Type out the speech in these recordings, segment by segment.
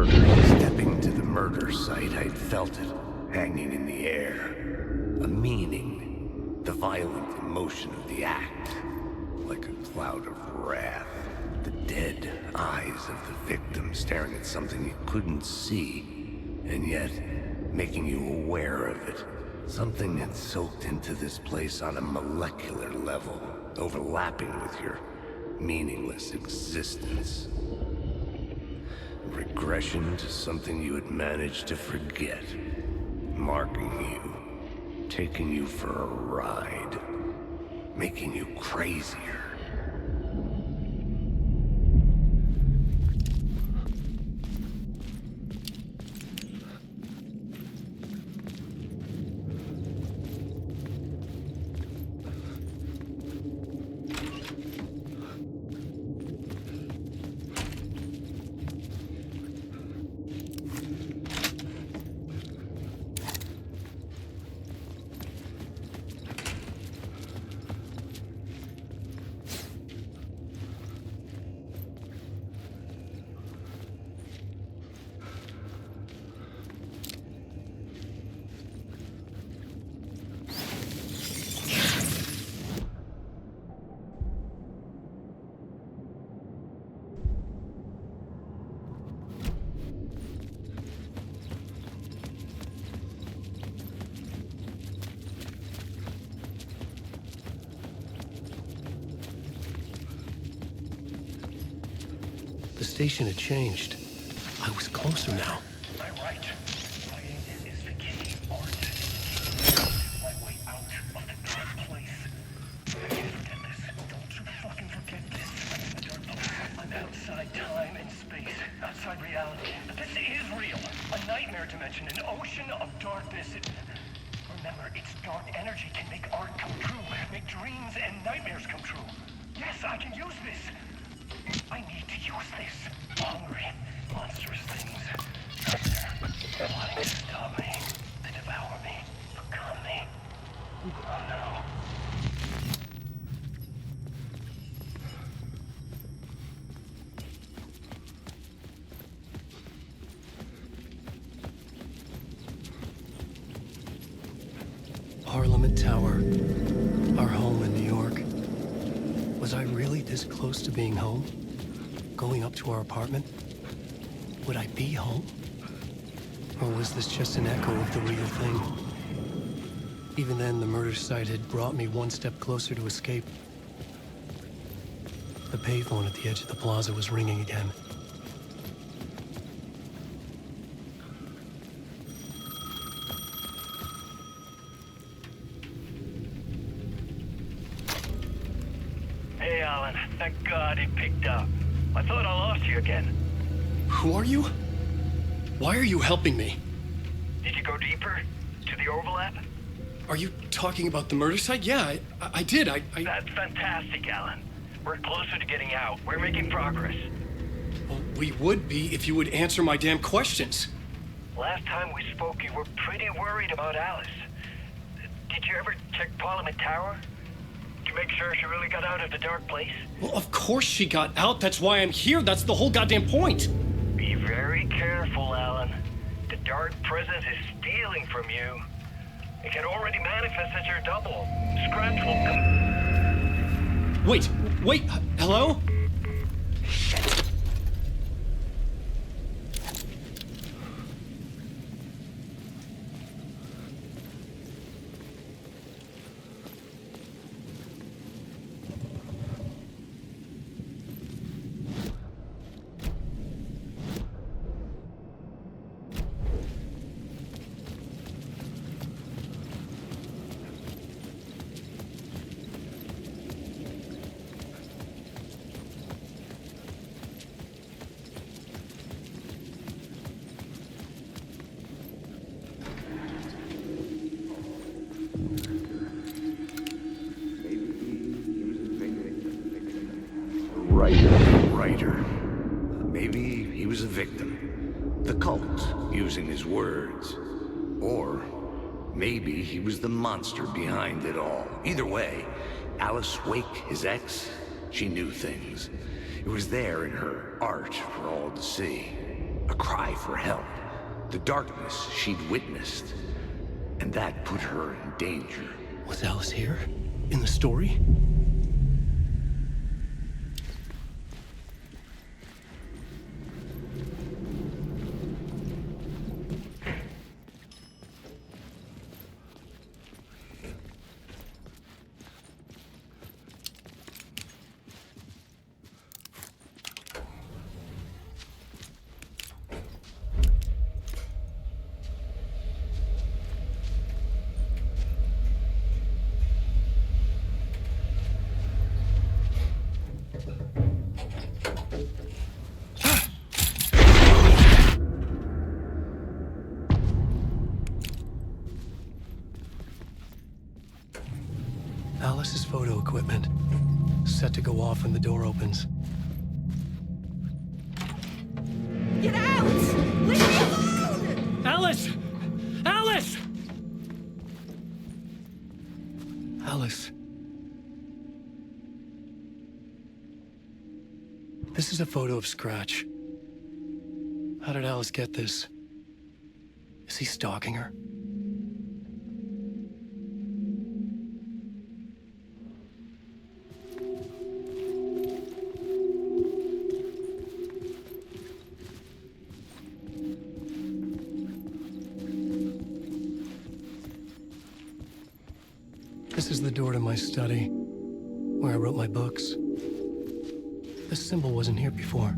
Stepping to the murder site, I'd felt it, hanging in the air. A meaning, the violent emotion of the act, like a cloud of wrath. The dead eyes of the victim staring at something you couldn't see, and yet making you aware of it. Something had soaked into this place on a molecular level, overlapping with your meaningless existence. Regression to something you had managed to forget. Marking you, taking you for a ride, making you crazier. The station had changed. I was closer now. My right. Fighting is the key art. My way out of the dark place. Don't forget this. Don't you fucking forget this. The dark place. I'm outside time and space. Outside reality. But this is real. A nightmare dimension. An ocean of darkness. Remember, its dark energy can make art come true. Make dreams and nightmares come true. Yes, I can use this. I need to use this. Hungry, monstrous things. Wanting to stop me, to devour me, become me. Oh no. Parliament Tower. Our home in New York. Was I really this close to being home? Going up to our apartment? Would I be home? Or was this just an echo of the real thing? Even then, the murder site had brought me one step closer to escape. The payphone at the edge of the plaza was ringing again. Hey, Alan. Thank God it picked up. I thought I lost you again. Who are you? Why are you helping me? Did you go deeper? To the overlap? Are you talking about the murder site? Yeah, I did. That's fantastic, Alan. We're closer to getting out. We're making progress. Well, we would be if you would answer my damn questions. Last time we spoke, you were pretty worried about Alice. Did you ever check Parliament Tower? To make sure she really got out of the dark place? Well, of course she got out. That's why I'm here. That's the whole goddamn point. Be very careful, Alan. The dark presence is stealing from you. It can already manifest as your double. Scratch will come. Wait, hello? Shit. Writer. Maybe he was a victim. The cult, using his words. Or maybe he was the monster behind it all. Either way, Alice Wake, his ex, she knew things. It was there in her art for all to see. A cry for help. The darkness she'd witnessed. And that put her in danger. Was Alice here? In the story? Alice's photo equipment. Set to go off when the door opens. Get out! Leave me alone! Alice! Alice! Alice. This is a photo of Scratch. How did Alice get this? Is he stalking her? This is the door to my study, where I wrote my books. This symbol wasn't here before.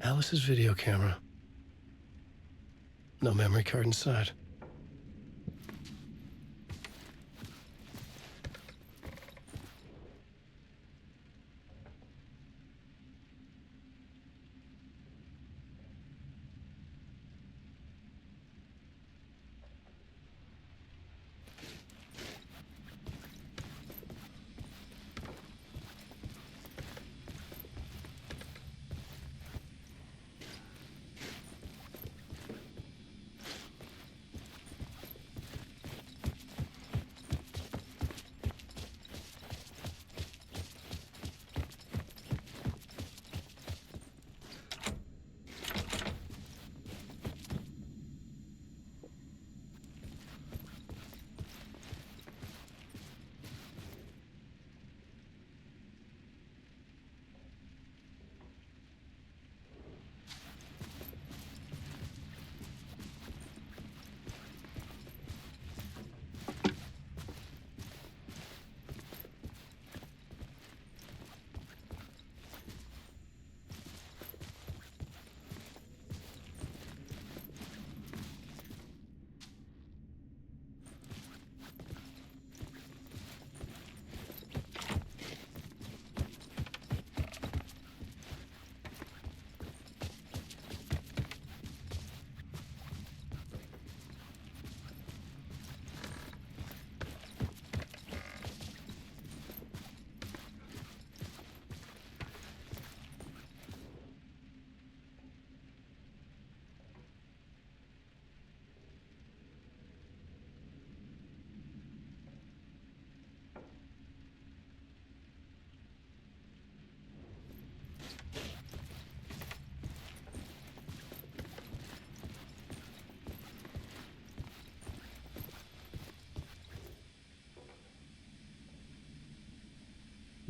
Alice's video camera. No memory card inside.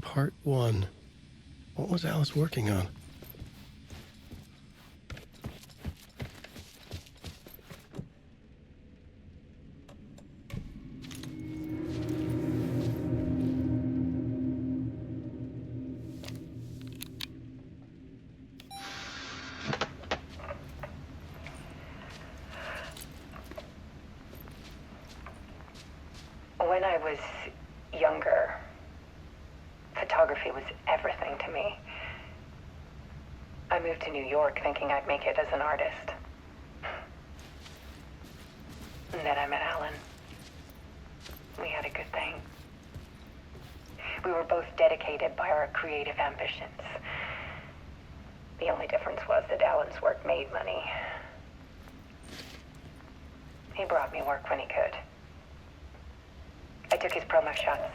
Part 1. What was Alice working on? When I was younger, photography was everything to me. I moved to New York thinking I'd make it as an artist. And then I met Alan. We had a good thing. We were both dedicated by our creative ambitions. The only difference was that Alan's work made money. He brought me work when he could. I took his promo shots,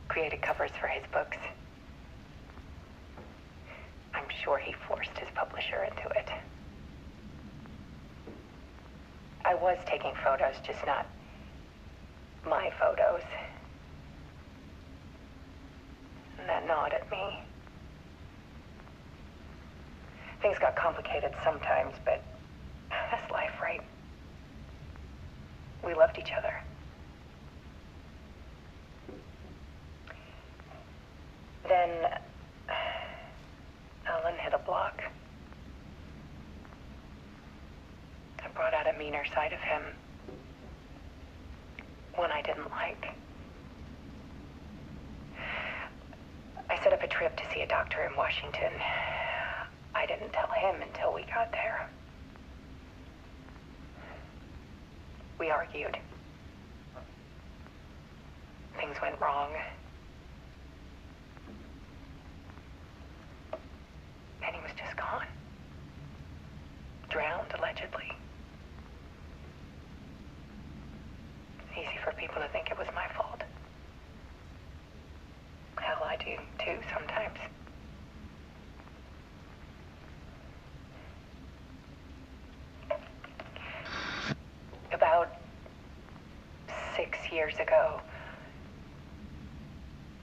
created covers for his books. I'm sure he forced his publisher into it. I was taking photos, just not my photos. And that gnawed at me. Things got complicated sometimes, but that's life, right? We loved each other. Then Alan hit a block. I brought out a meaner side of him. One I didn't like. I set up a trip to see a doctor in Washington. I didn't tell him until we got there. We argued. Things went wrong. And he was just gone. Drowned, allegedly. It's easy for people to think it was my fault. Hell, I do too sometimes. About 6 years ago,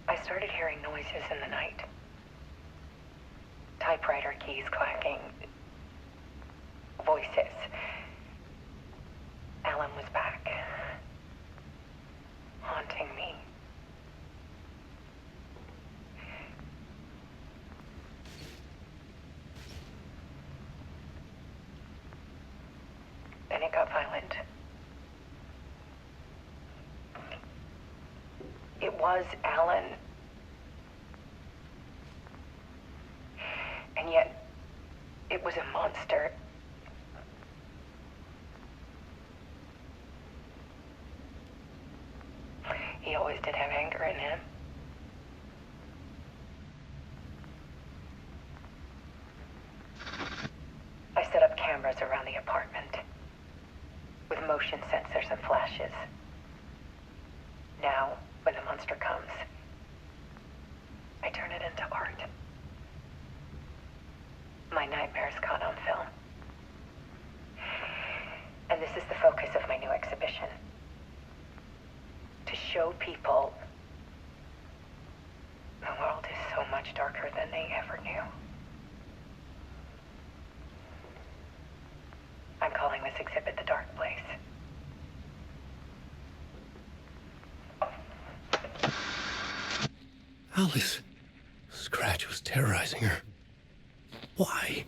I started hearing noises in the night. Typewriter keys clacking. Voices. Alan was back. Haunting me. Then it got violent. It was Alan. And yet, it was a monster. He always did have anger in him. I set up cameras around the apartment with motion sensors and flashes. Now, when the monster comes, I turn it into art. My nightmares caught on film. And this is the focus of my new exhibition. To show people the world is so much darker than they ever knew. I'm calling this exhibit The Dark Place. Alice. Scratch was terrorizing her. Why?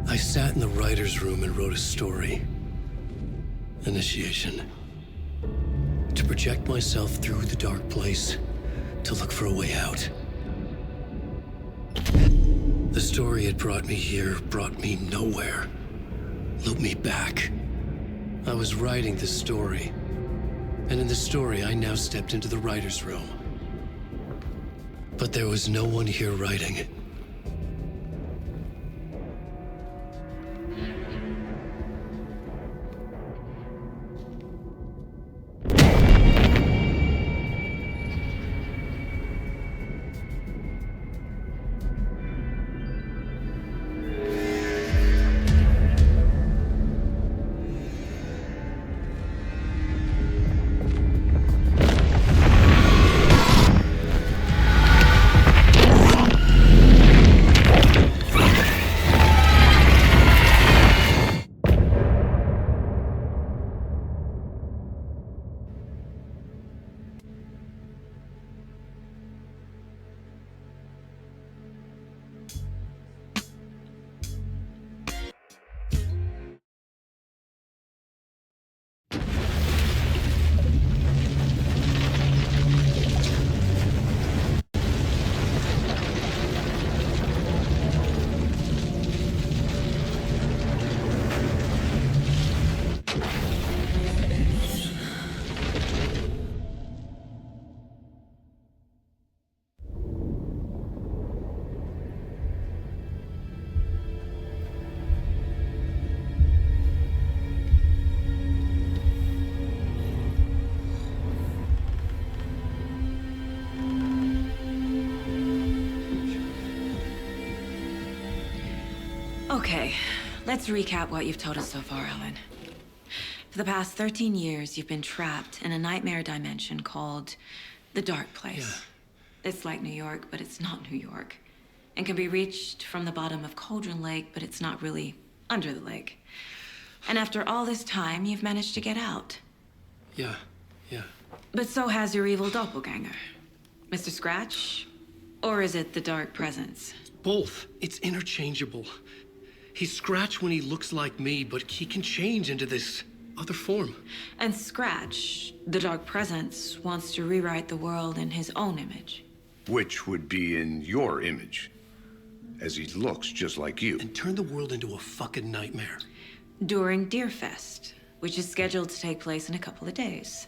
I sat in the writer's room and wrote a story. Initiation. To project myself through the dark place, to look for a way out. The story had brought me here, brought me nowhere. Looped me back. I was writing the story. And in the story, I now stepped into the writer's room. But there was no one here writing it. Okay, let's recap what you've told us so far, Alan. For the past 13 years, you've been trapped in a nightmare dimension called the Dark Place. It's like New York, but it's not New York. And can be reached from the bottom of Cauldron Lake, but it's not really under the lake. And after all this time, you've managed to get out. Yeah. But so has your evil doppelganger. Mr. Scratch? Or is it the Dark Presence? Both. It's interchangeable. He's Scratch when he looks like me, but he can change into this other form. And Scratch, the Dark Presence, wants to rewrite the world in his own image. Which would be in your image, as he looks just like you. And turn the world into a fucking nightmare. During Deerfest, which is scheduled to take place in a couple of days.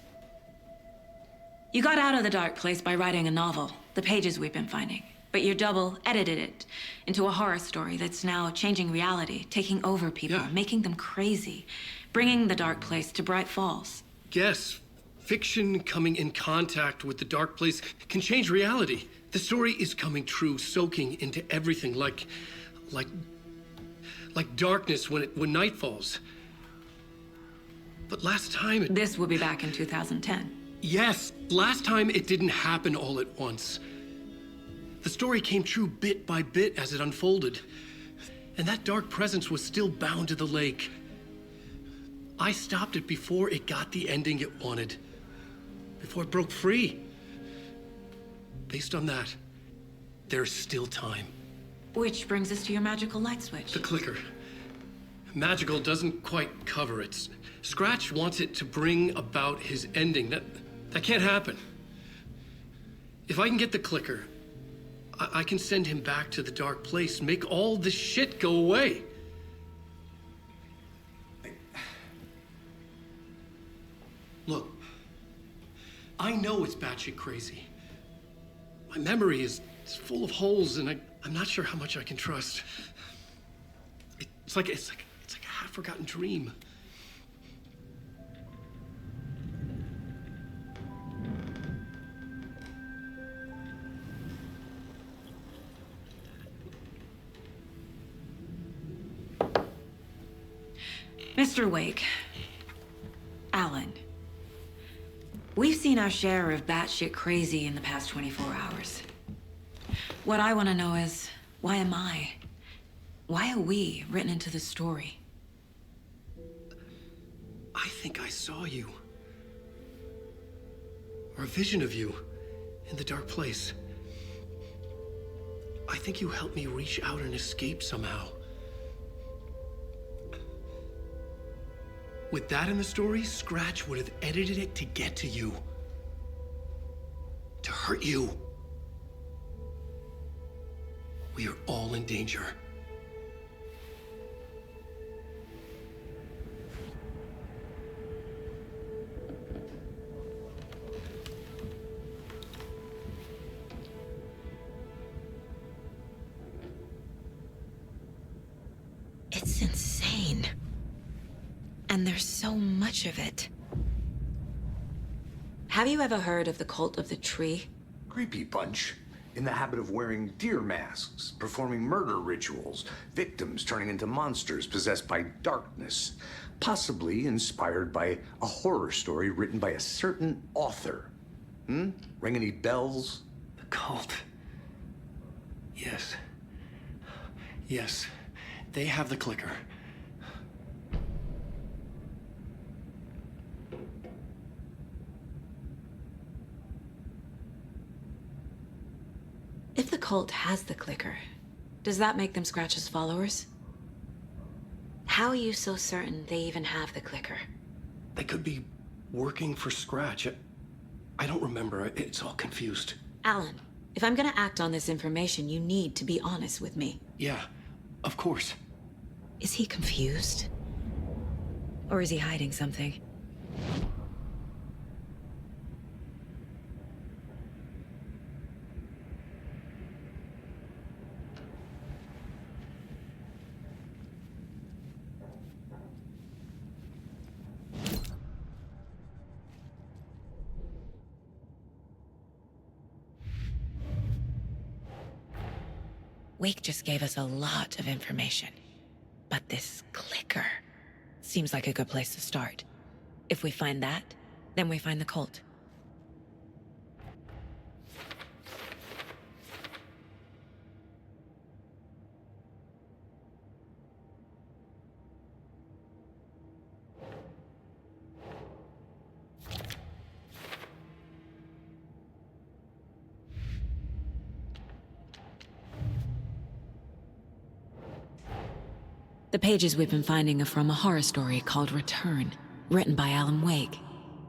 You got out of the Dark Place by writing a novel, the pages we've been finding. But your double edited it into a horror story that's now changing reality, taking over people, making them crazy, bringing the Dark Place to Bright Falls. Yes, fiction coming in contact with the Dark Place can change reality. The story is coming true, soaking into everything like darkness when night falls. But last time This will be back in 2010. Yes, last time it didn't happen all at once. The story came true bit by bit as it unfolded. And that dark presence was still bound to the lake. I stopped it before it got the ending it wanted. Before it broke free. Based on that, there's still time. Which brings us to your magical light switch. The clicker. Magical doesn't quite cover it. Scratch wants it to bring about his ending. That can't happen. If I can get the clicker, I can send him back to the Dark Place, make all this shit go away. Look, I know it's batshit crazy. My memory is full of holes, and I'm not sure how much I can trust. It's like a half-forgotten dream. Mr. Wake, Alan, we've seen our share of batshit crazy in the past 24 hours. What I want to know is, why am I? Why are we written into the story? I think I saw you. Or a vision of you in the Dark Place. I think you helped me reach out and escape somehow. With that in the story, Scratch would have edited it to get to you. To hurt you. We are all in danger. It's insane. And there's so much of it. Have you ever heard of the Cult of the Tree? Creepy bunch. In the habit of wearing deer masks, performing murder rituals, victims turning into monsters possessed by darkness, possibly inspired by a horror story written by a certain author. Ring any bells? The cult. Yes. Yes. They have the clicker. If the cult has the clicker, does that make them Scratch's followers? How are you so certain they even have the clicker? They could be working for Scratch. I don't remember. It's all confused. Alan, if I'm gonna act on this information, you need to be honest with me. Yeah, of course. Is he confused? Or is he hiding something? Wake just gave us a lot of information. But this clicker seems like a good place to start. If we find that, then we find the cult. The pages we've been finding are from a horror story called Return, written by Alan Wake,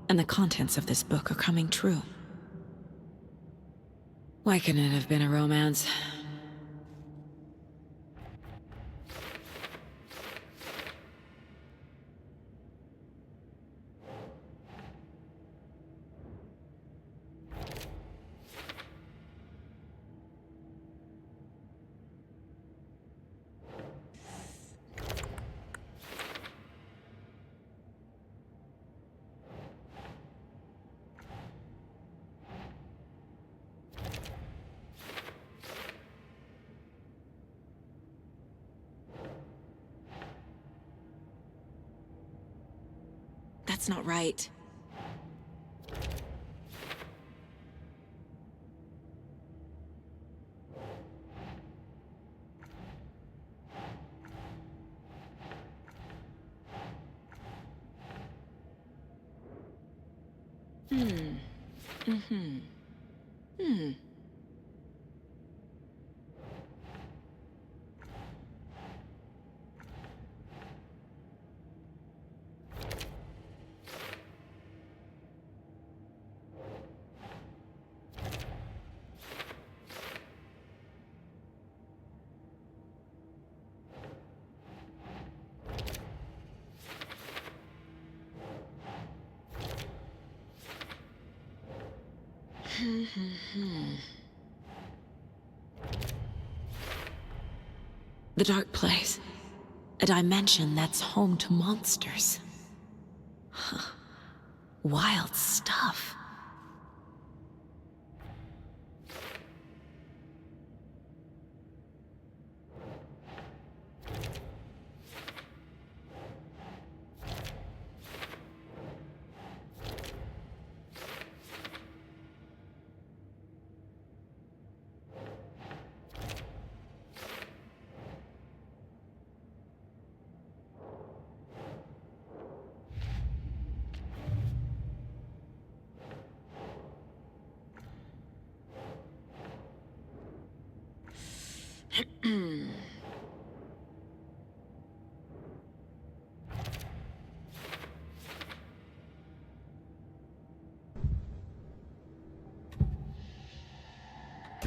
and the contents of this book are coming true. Why couldn't it have been a romance? That's not right. The dark place. A dimension that's home to monsters. Huh. Wild stuff.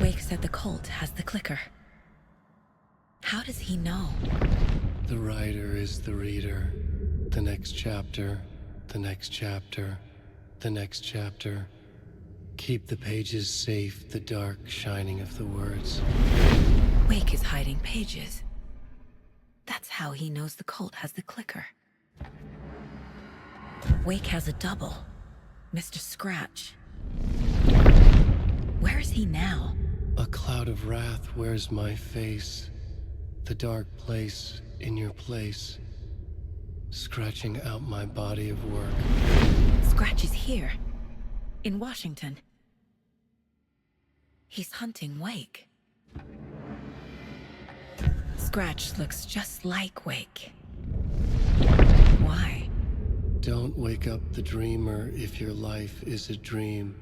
Wake said the cult has the clicker. How does he know? The writer is the reader. The next chapter, the next chapter, the next chapter. Keep the pages safe, the dark shining of the words. Wake is hiding pages. That's how he knows the cult has the clicker. Wake has a double. Mr. Scratch. Where is he now? A cloud of wrath wears my face. The dark place in your place. Scratching out my body of work. Scratch is here. In Washington. He's hunting Wake. Scratch looks just like Wake. Why? Don't wake up the dreamer if your life is a dream.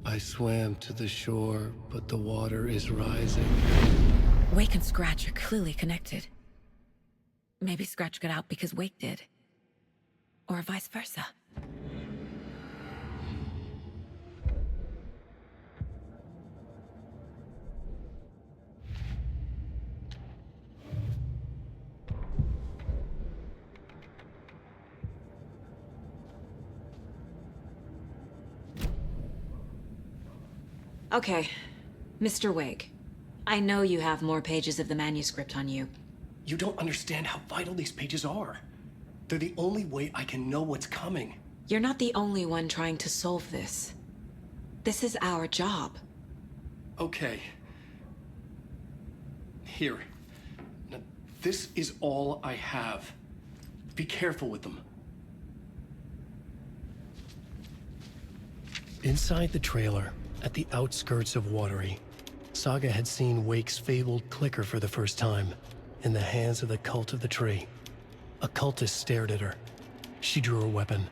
I swam to the shore, but the water is rising. Wake and Scratch are clearly connected. Maybe Scratch got out because Wake did. Or vice versa. Okay, Mr. Wake. I know you have more pages of the manuscript on you. You don't understand how vital these pages are. They're the only way I can know what's coming. You're not the only one trying to solve this. This is our job. Okay. Here. Now, This is all I have. Be careful with them. Inside the trailer, at the outskirts of Watery, Saga had seen Wake's fabled clicker for the first time, in the hands of the Cult of the Tree. A cultist stared at her. She drew her weapon.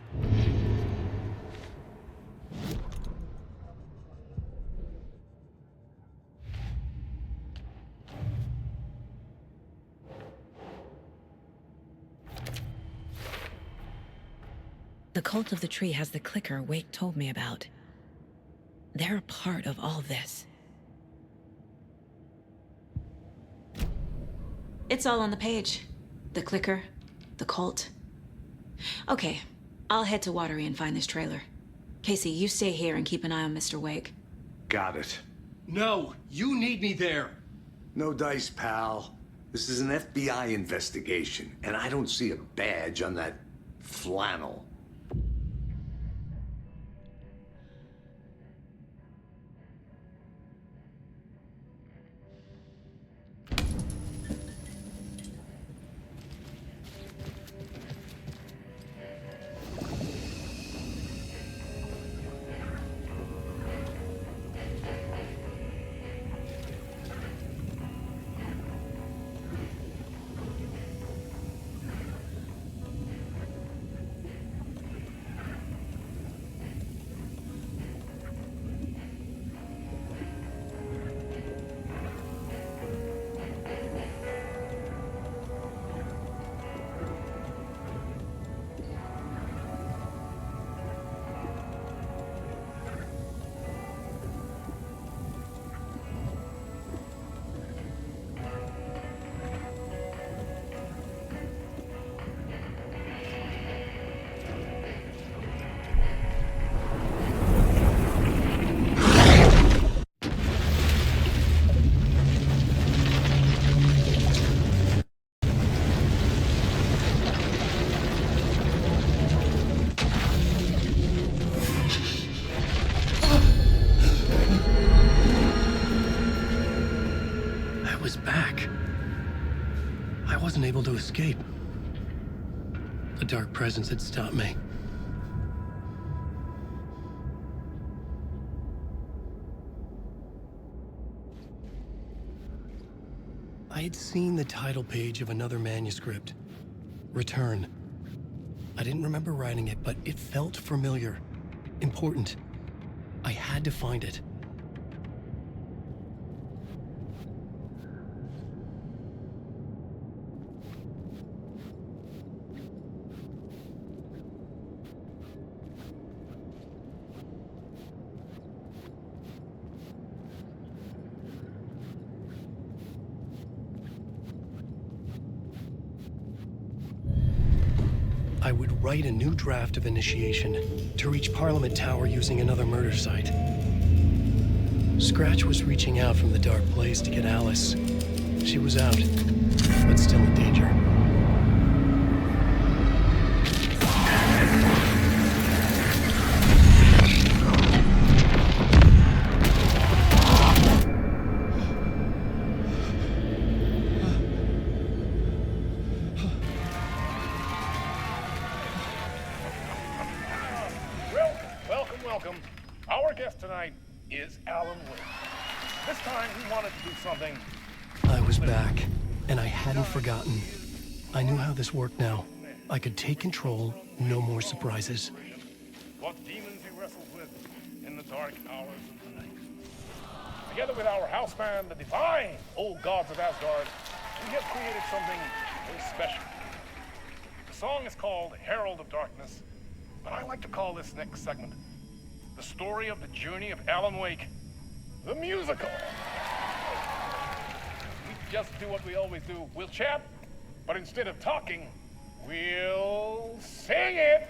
The Cult of the Tree has the clicker Wake told me about. They're a part of all this. It's all on the page. The clicker, the cult. Okay, I'll head to Watery and find this trailer. Casey, you stay here and keep an eye on Mr. Wake. Got it. No, you need me there. No dice, pal. This is an FBI investigation, and I don't see a badge on that flannel. Able to escape. A dark presence had stopped me. I had seen the title page of another manuscript. Return. I didn't remember writing it, but it felt familiar. Important. I had to find it. I would write a new draft of initiation to reach Parliament Tower using another murder site. Scratch was reaching out from the dark place to get Alice. She was out, but still in danger. Welcome. Our guest tonight is Alan Wake. This time he wanted to do something. I was back, and I hadn't forgotten. I knew how this worked now. I could take control, no more surprises. What demons he wrestles with in the dark hours of the night. Together with our house band, the divine old gods of Asgard, we have created something very special. The song is called Herald of Darkness, but I like to call this next segment the story of the journey of Alan Wake, the musical. We just do what we always do. We'll chat, but instead of talking, we'll sing it.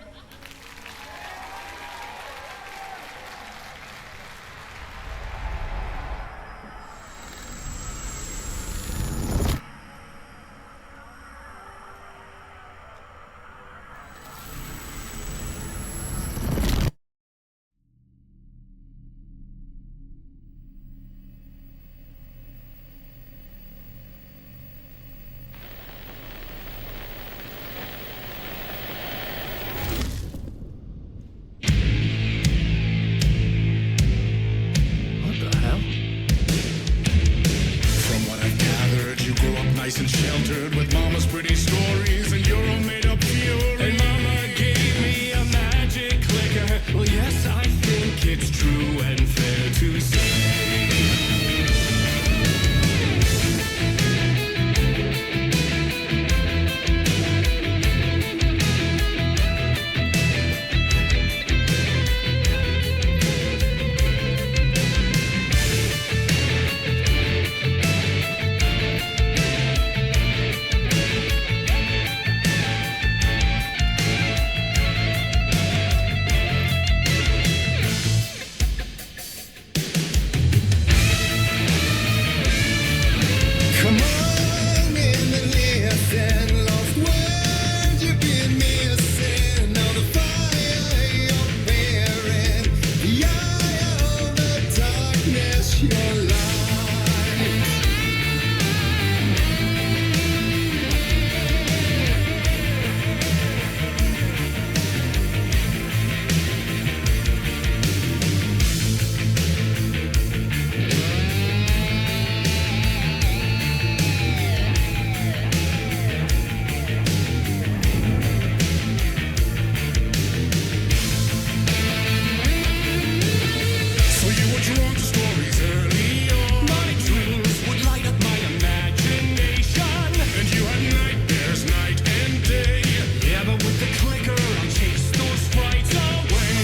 wrote stories early on. My dreams would light up my imagination. And you had nightmares night and day. Yeah, but with the clicker, I'll chase those frights away.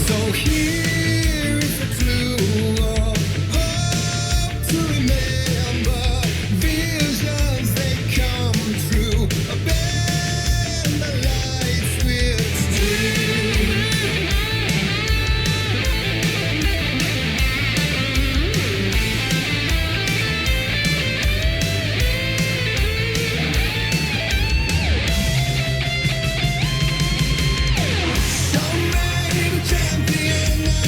So here is the clue of hope to remember. Visions, they come true. Bend the light switch too. So many champion.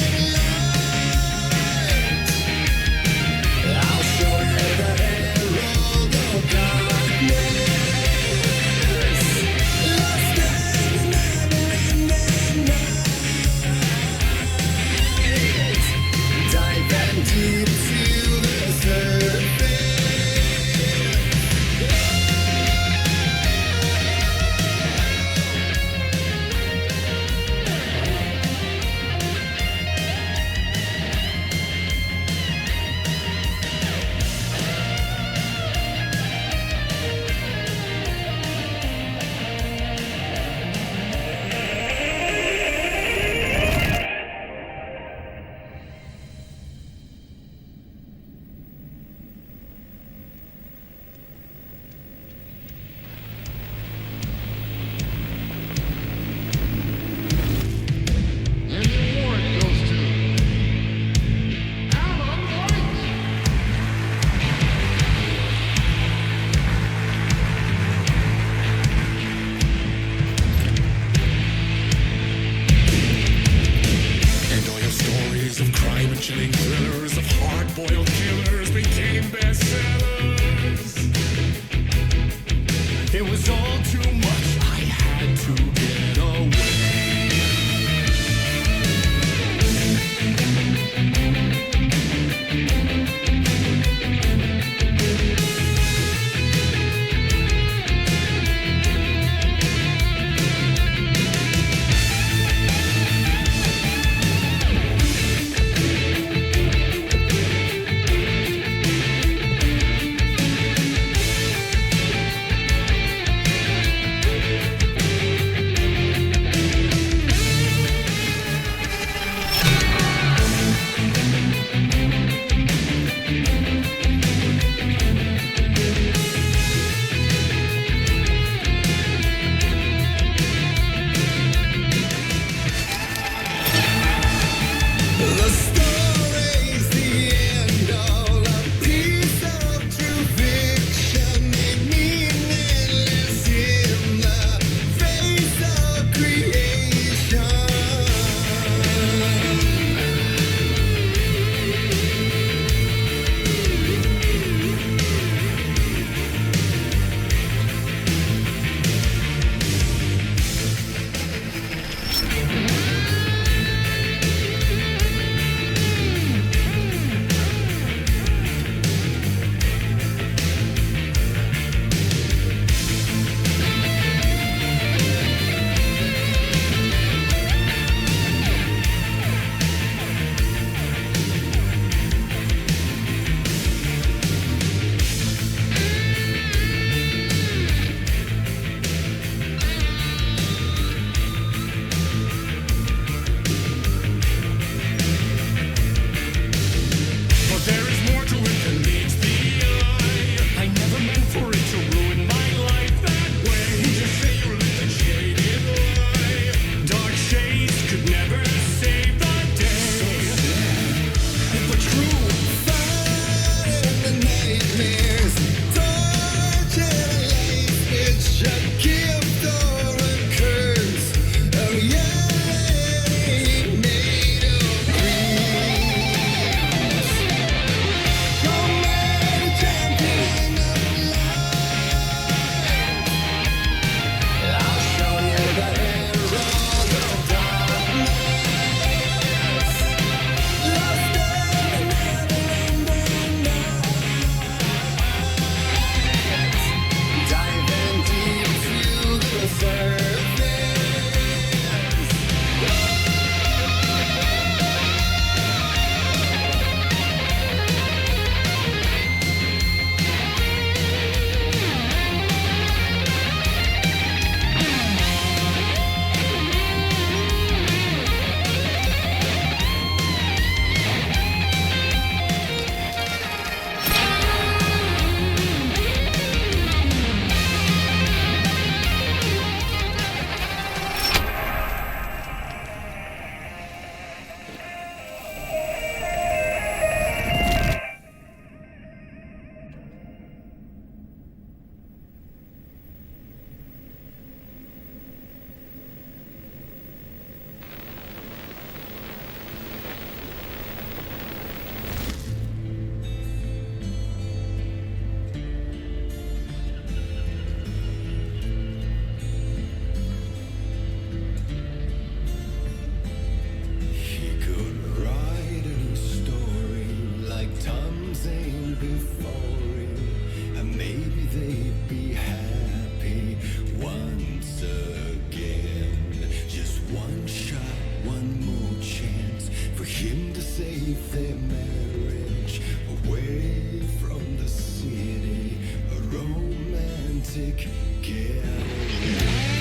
beneath their marriage, away from the city, a romantic getaway.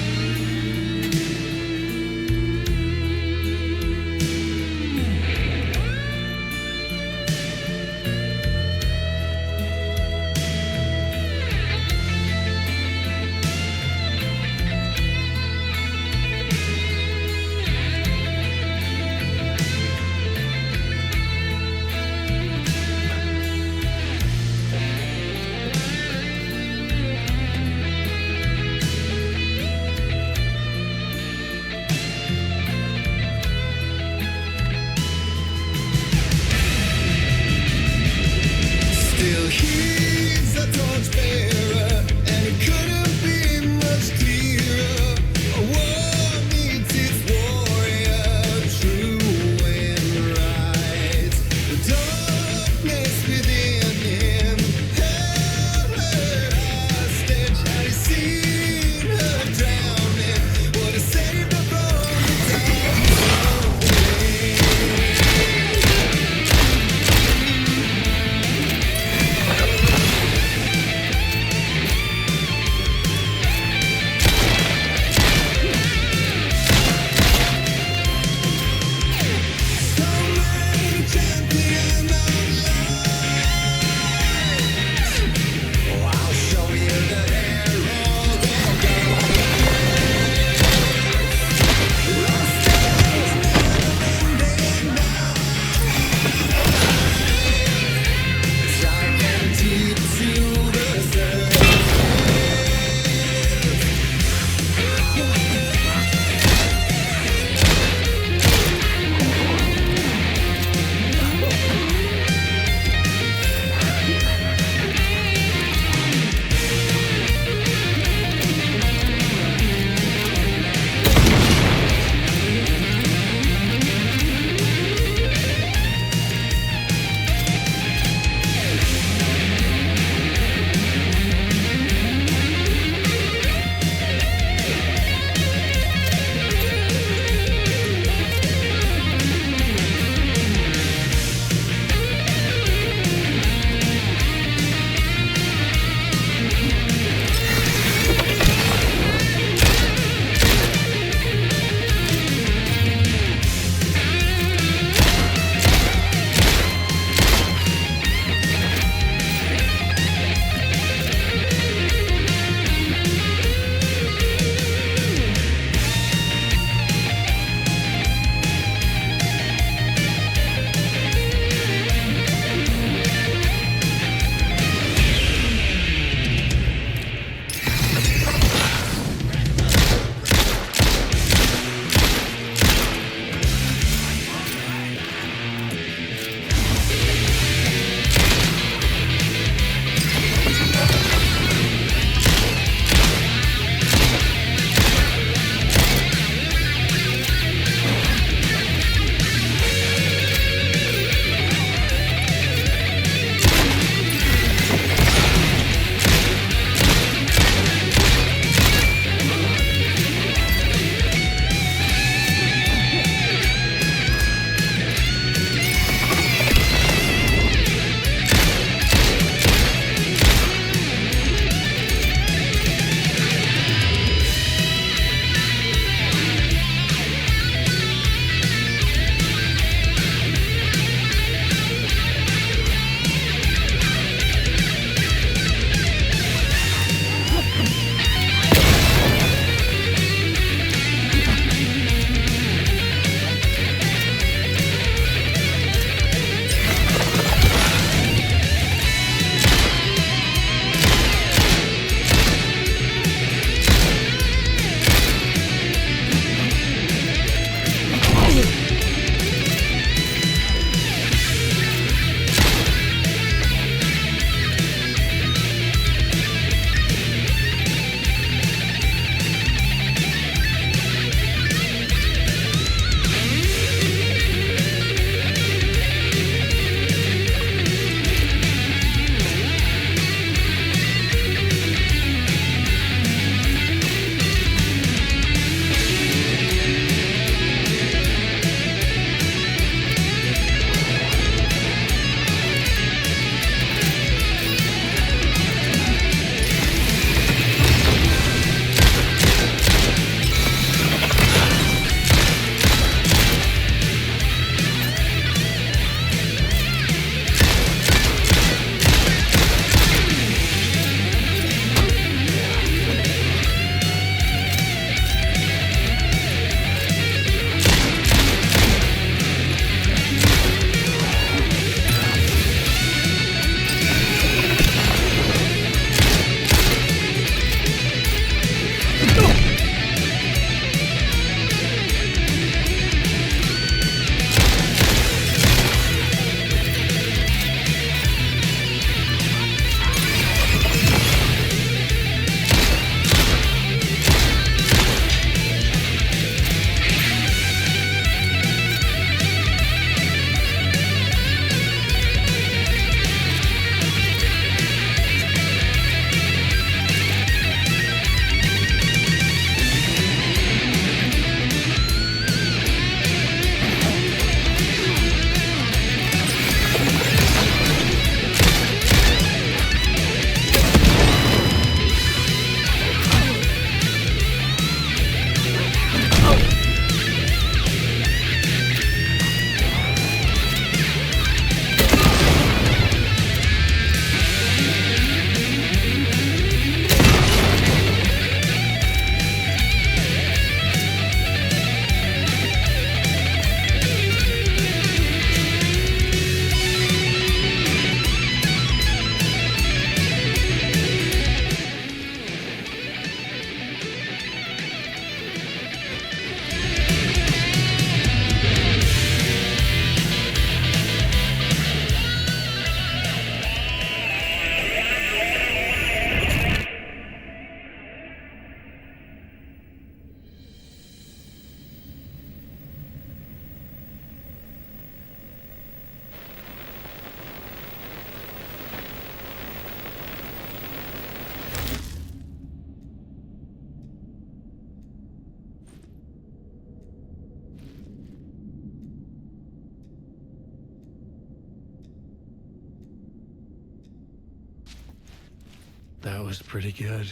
That was pretty good.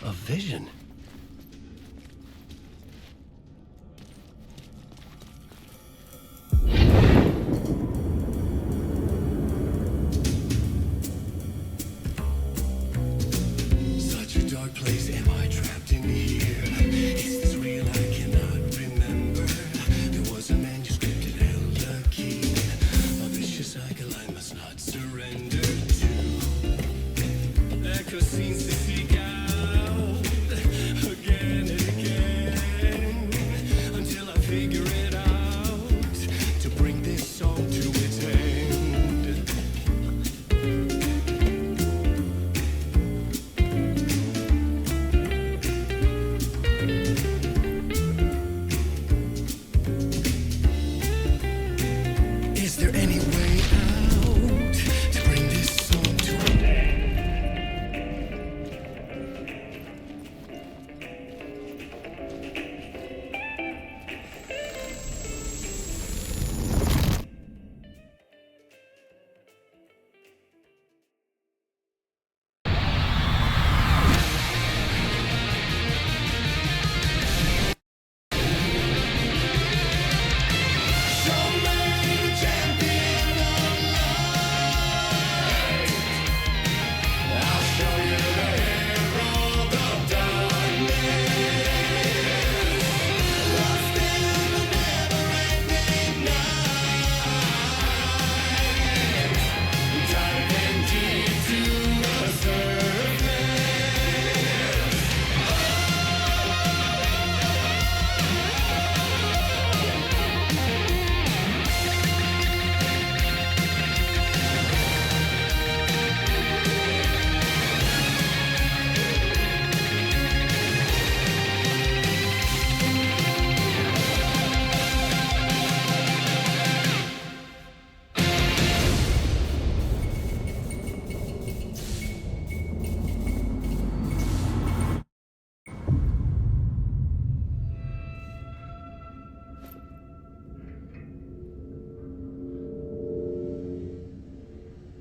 A vision. Such a dark place, am I trapped in here? Is this real? I cannot remember. There was a manuscript that held a key. A vicious cycle I must not surrender to. Echo scenes to seek out again and again until I figure it out to bring this song to its end. Is there any way out to bring this song to an end?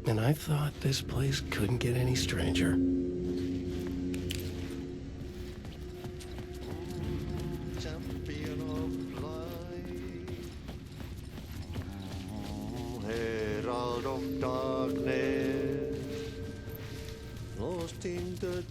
And I thought this place couldn't get any stranger. Champion of light, herald of darkness, lost in the